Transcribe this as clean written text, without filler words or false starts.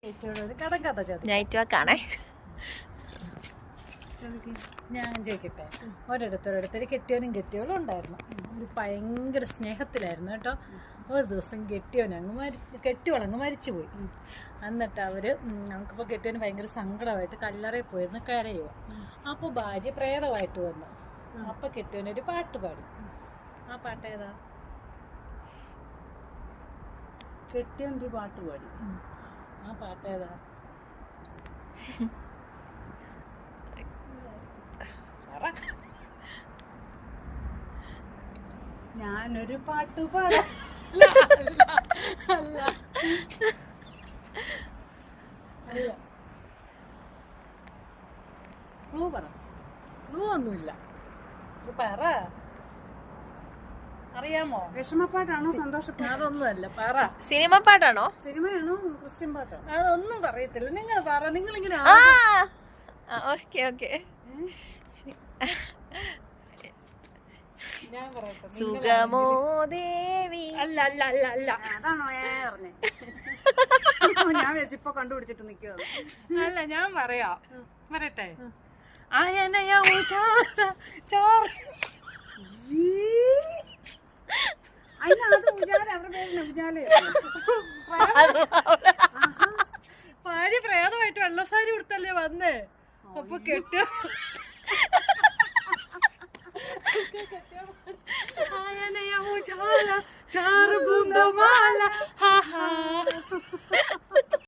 Night വാക്കാണേ. ഞാൻ ചോദിക്കട്ടെ, ഒരിടത്തൊരിടത്തൊരു കെട്ടിയവനും കെട്ടിയവളും ഉണ്ടായിരുന്നു. ഒരു ഭയങ്കര സ്നേഹത്തിലായിരുന്നു കേട്ടോ. ഒരു ദിവസം കെട്ടിയവളങ്ങ് മരിച്ചുപോയി. എന്നിട്ട് നമുക്കിപ്പോൾ കെട്ടിയവന് ഭയങ്കര സങ്കടമായിട്ട് കല്ലറയിൽ പോയിരുന്നു കരയുക. അപ്പോൾ ഭാര്യ പ്രേതമായിട്ട് വന്നു. അപ്പോൾ കെട്ടിയവനൊരു പാട്ട് പാടി. ആ പാട്ട് ഏതാ? കെട്ടിയവനൊരു പാട്ട് പാടി. ആ പാട്ട് ഏതാ? ഞാനൊരു പാട്ട് പാടാം. ക്ലൂ പറ. ക്ലൂ ഒന്നുമില്ല, പറ. അറിയാമോ? വിഷമപ്പാട്ടാണോ സന്തോഷപ്പാട്ടോ? അതൊന്നുമല്ല, പറ. സിനിമ പാട്ടാണോ? സിനിമയാണോ ക്രിസ്ത്യൻ പാട്ടോ? അതൊന്നും പറയത്തില്ല. നിങ്ങൾ പറ. നിങ്ങളിങ്ങനെ ഓക്കെ ഓക്കെ. ഞാൻ പറയട്ടെ. സുഗമോ ദേവി. അല്ല അല്ല അല്ല അല്ല. അതാണോ ഞാൻ പറഞ്ഞേ? ഞാൻ വെച്ചിപ്പോ കണ്ടുപിടിച്ചിട്ട് നിൽക്കുക. അല്ല, ഞാൻ പറയാം. പറയട്ടെ. അയനയ ഭാര്യ പ്രേതമായിട്ട് വെള്ളസാരി കൊടുത്തല്ലേ വന്ന്. അപ്പൊ ചാറുകുന്തമാല.